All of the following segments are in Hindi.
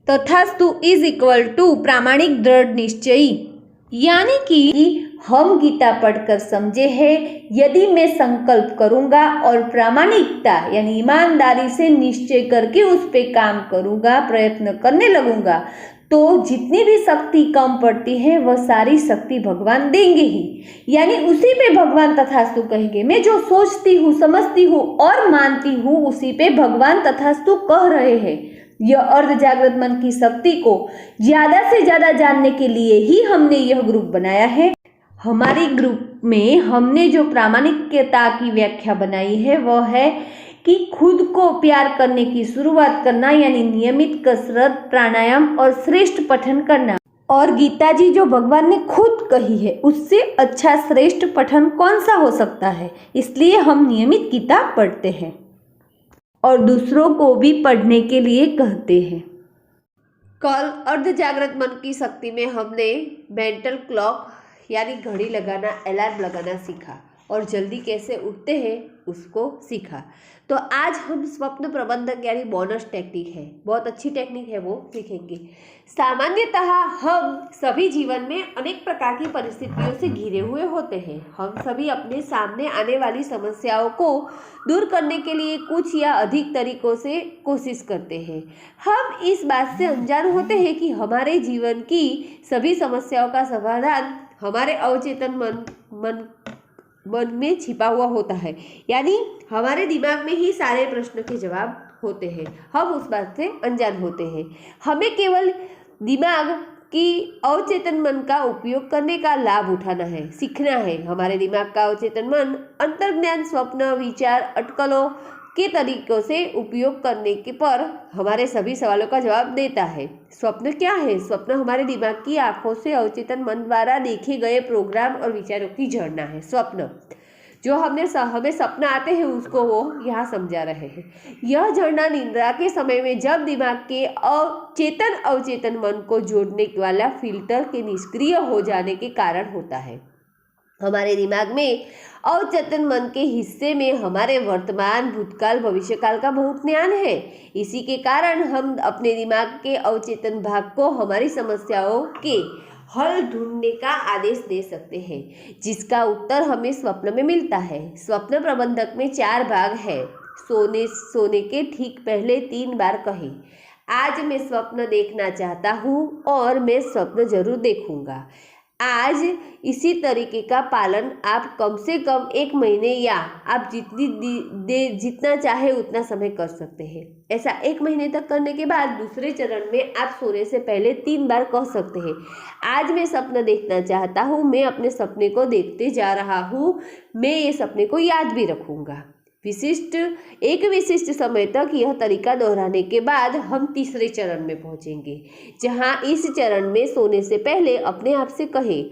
तथास्तु इज इक्वल टू प्रामाणिक दृढ़ निश्चयी, यानी कि हम गीता पढ़कर समझे हैं, यदि मैं संकल्प करूंगा और प्रामाणिकता यानी ईमानदारी से निश्चय करके उस पे काम करूंगा, प्रयत्न करने लगूंगा, तो जितनी भी शक्ति कम पड़ती है वह सारी शक्ति भगवान देंगे ही, यानी उसी पे भगवान तथास्तु कहेंगे। मैं जो सोचती हूँ, समझती हूँ और मानती हूँ, उसी पे भगवान तथास्तु कह रहे हैं। यह अर्ध जागृत मन की शक्ति को ज्यादा से ज्यादा जानने के लिए ही हमने यह ग्रुप बनाया है। हमारे ग्रुप में हमने जो प्रामाणिकता की व्याख्या बनाई है वह है कि खुद को प्यार करने की शुरुआत करना, यानी नियमित कसरत, प्राणायाम और श्रेष्ठ पठन करना। और गीता जी जो भगवान ने खुद कही है, उससे अच्छा श्रेष्ठ पठन कौन सा हो सकता है। इसलिए हम नियमित गीता पढ़ते हैं और दूसरों को भी पढ़ने के लिए कहते हैं। कल अर्ध जागृत मन की शक्ति में हमने मेंटल क्लॉक यानी घड़ी लगाना, अलार्म लगाना सीखा और जल्दी कैसे उठते हैं उसको सीखा। तो आज हम स्वप्न प्रबंधक यानी बोनस टेक्निक है, बहुत अच्छी टेक्निक है, वो सीखेंगे। सामान्यतः हम सभी जीवन में अनेक प्रकार की परिस्थितियों से घिरे हुए होते हैं। हम सभी अपने सामने आने वाली समस्याओं को दूर करने के लिए कुछ या अधिक तरीकों से कोशिश करते हैं। हम इस बात से अनजान होते हैं कि हमारे जीवन की सभी समस्याओं का समाधान हमारे अवचेतन मन में छिपा हुआ होता है, यानी हमारे दिमाग में ही सारे प्रश्न के जवाब होते हैं। हम उस बात से अनजान होते हैं। हमें केवल दिमाग की अवचेतन मन का उपयोग करने का लाभ उठाना है, सीखना है। हमारे दिमाग का अवचेतन मन अंतर्ज्ञान, स्वप्न, विचार, अटकलों के तरीकों से उपयोग करने के पर हमारे सभी सवालों का जवाब देता है। स्वप्न क्या है? स्वप्न हमारे दिमाग की आंखों से अवचेतन मन द्वारा देखे गए प्रोग्राम और विचारों की झरना है। स्वप्न जो हमें सपना आते हैं उसको वो यहाँ समझा रहे हैं। यह झरना निद्रा के समय में जब दिमाग के अवचेतन मन को जोड़ने वाला फिल्टर के निष्क्रिय हो जाने के कारण होता है। हमारे दिमाग में अवचेतन मन के हिस्से में हमारे वर्तमान, भूतकाल, भविष्यकाल का बहुत ज्ञान है। इसी के कारण हम अपने दिमाग के अवचेतन भाग को हमारी समस्याओं के हल ढूंढने का आदेश दे सकते हैं, जिसका उत्तर हमें स्वप्न में मिलता है। स्वप्न प्रबंधक में 4 भाग है। सोने के ठीक पहले 3 बार कहें, आज मैं स्वप्न देखना चाहता हूँ और मैं स्वप्न जरूर देखूंगा। आज इसी तरीके का पालन आप कम से कम 1 महीने या आप जितना चाहे उतना समय कर सकते हैं। ऐसा 1 महीने तक करने के बाद दूसरे चरण में आप सोने से पहले 3 बार कह सकते हैं, आज मैं सपना देखना चाहता हूँ, मैं अपने सपने को देखते जा रहा हूँ, मैं ये सपने को याद भी रखूँगा। एक विशिष्ट समय तक यह तरीका दोहराने के बाद हम तीसरे चरण में पहुंचेंगे, जहां इस चरण में सोने से पहले अपने आप से कहें,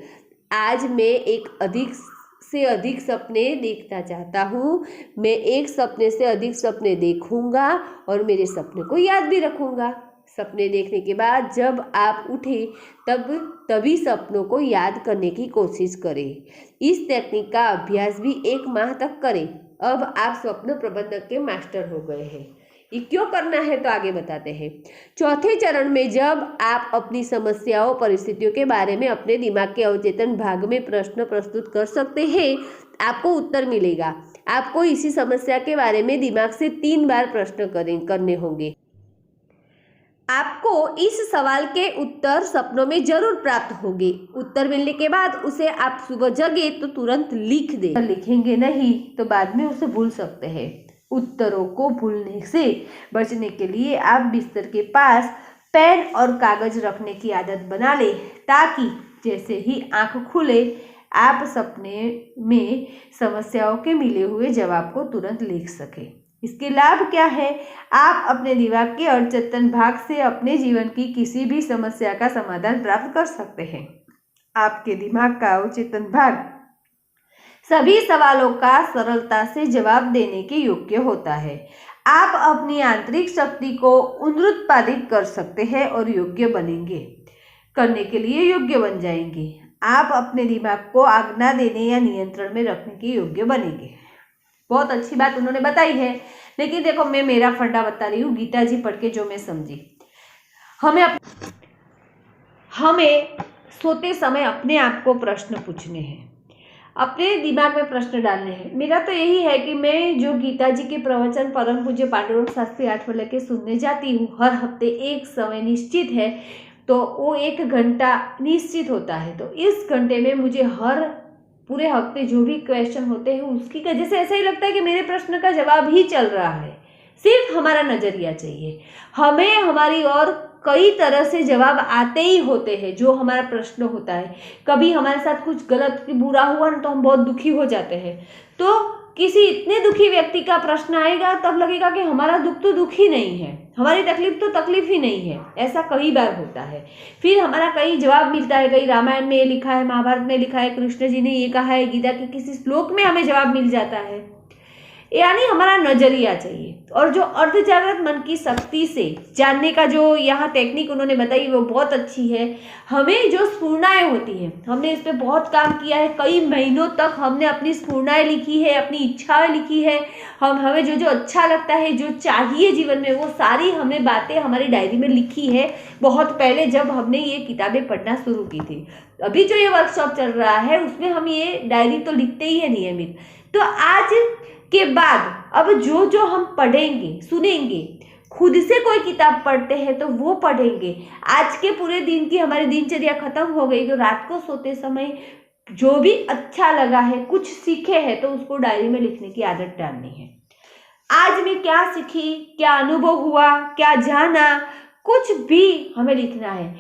आज मैं एक अधिक से अधिक सपने देखना चाहता हूँ, मैं एक सपने से अधिक सपने देखूंगा और मेरे सपने को याद भी रखूंगा। सपने देखने के बाद जब आप उठे तभी सपनों को याद करने की कोशिश करें। इस टेक्निक का अभ्यास भी 1 माह तक करें। अब आप स्वप्न प्रबंधक के मास्टर हो गए हैं। ये क्यों करना है तो आगे बताते हैं। चौथे चरण में जब आप अपनी समस्याओं, परिस्थितियों के बारे में अपने दिमाग के अवचेतन भाग में प्रश्न प्रस्तुत कर सकते हैं, आपको उत्तर मिलेगा। आपको इसी समस्या के बारे में दिमाग से 3 बार प्रश्न करने होंगे। आपको इस सवाल के उत्तर सपनों में जरूर प्राप्त होंगे। उत्तर मिलने के बाद उसे आप सुबह जगे तो तुरंत लिख दें। लिखेंगे नहीं तो बाद में उसे भूल सकते हैं। उत्तरों को भूलने से बचने के लिए आप बिस्तर के पास पेन और कागज रखने की आदत बना लें, ताकि जैसे ही आंख खुले आप सपने में समस्याओं के मिले हुए जवाब को तुरंत लिख सकें। इसके लाभ क्या है? आप अपने दिमाग के अवचेतन भाग से अपने जीवन की किसी भी समस्या का समाधान प्राप्त कर सकते हैं। आपके दिमाग का अवचेतन भाग सभी सवालों का सरलता से जवाब देने के योग्य होता है। आप अपनी आंतरिक शक्ति को उन्मुत्पादित कर सकते हैं और योग्य बनेंगे, करने के लिए योग्य बन जाएंगे। आप अपने दिमाग को आज्ञा देने या नियंत्रण में रखने के योग्य बनेंगे। बहुत अच्छी बात उन्होंने बताई है, लेकिन देखो मैं मेरा फंडा बता रही हूँ, गीता जी पढ़ के जो मैं समझी। हमें सोते समय अपने आप को प्रश्न पूछने हैं, अपने दिमाग में प्रश्न डालने हैं। मेरा तो यही है कि मैं जो गीता जी के प्रवचन परम पूज्य पांडुरंग शास्त्री आठवले के सुनने जाती हूँ, हर हफ्ते एक समय निश्चित है, तो वो 1 घंटा निश्चित होता है। तो इस घंटे में मुझे हर पूरे हफ्ते जो भी क्वेश्चन होते हैं उसकी वजह से ऐसा ही लगता है कि मेरे प्रश्न का जवाब ही चल रहा है। सिर्फ हमारा नजरिया चाहिए, हमें हमारी और कई तरह से जवाब आते ही होते हैं जो हमारा प्रश्न होता है। कभी हमारे साथ कुछ गलत बुरा हुआ ना तो हम बहुत दुखी हो जाते हैं, तो किसी इतने दुखी व्यक्ति का प्रश्न आएगा तब लगेगा कि हमारा दुख तो दुख ही नहीं है, हमारी तकलीफ तो तकलीफ ही नहीं है। ऐसा कई बार होता है। फिर हमारा कई जवाब मिलता है, कई रामायण में ये लिखा है, महाभारत में लिखा है, कृष्ण जी ने ये कहा है, गीता के किसी श्लोक में हमें जवाब मिल जाता है। यानी हमारा नजरिया चाहिए। और जो अर्ध जागृत मन की शक्ति से जानने का जो यहाँ टेक्निक उन्होंने बताई वो बहुत अच्छी है। हमें जो स्फूर्णाएँ होती हैं, हमने इस पर बहुत काम किया है, कई महीनों तक हमने अपनी स्फूर्णाएँ लिखी है, अपनी इच्छाएं लिखी है। हमें जो जो अच्छा लगता है, जो चाहिए जीवन में, वो सारी हमने बातें हमारी डायरी में लिखी है बहुत पहले, जब हमने ये किताबें पढ़ना शुरू की थी। अभी जो ये वर्कशॉप चल रहा है उसमें हम ये डायरी तो लिखते ही है नियमित। तो आज के बाद अब जो जो हम पढ़ेंगे, सुनेंगे, खुद से कोई किताब पढ़ते हैं तो वो पढ़ेंगे। आज के पूरे दिन की हमारी दिनचर्या खत्म हो गई, तो रात को सोते समय जो भी अच्छा लगा है, कुछ सीखे हैं, तो उसको डायरी में लिखने की आदत डालनी है। आज मैं क्या सीखी, क्या अनुभव हुआ, क्या जाना, कुछ भी हमें लिखना है।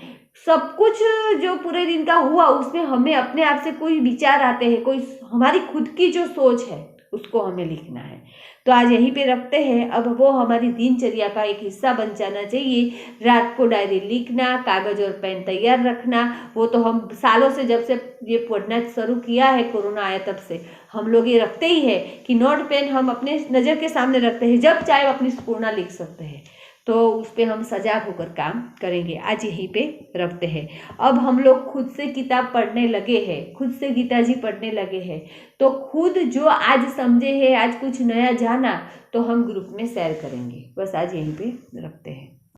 सब कुछ जो पूरे दिन का हुआ उसमें हमें अपने आप से कोई विचार आते हैं, कोई हमारी खुद की जो सोच है उसको हमें लिखना है। तो आज यहीं पे रखते हैं। अब वो हमारी दिनचर्या का एक हिस्सा बन जाना चाहिए। रात को डायरी लिखना, कागज और पेन तैयार रखना, वो तो हम सालों से, जब से ये पढ़ना शुरू किया है, कोरोना आया तब से हम लोग ये रखते ही है कि नोट पेन हम अपने नज़र के सामने रखते हैं, जब चाहे अपनी स्फूर्णा लिख सकते हैं। तो उस पर हम सजाग होकर काम करेंगे। आज यहीं पे रखते हैं। अब हम लोग खुद से किताब पढ़ने लगे हैं, खुद से गीता जी पढ़ने लगे हैं, तो खुद जो आज समझे हैं, आज कुछ नया जाना, तो हम ग्रुप में शेयर करेंगे। बस आज यहीं पे रखते हैं।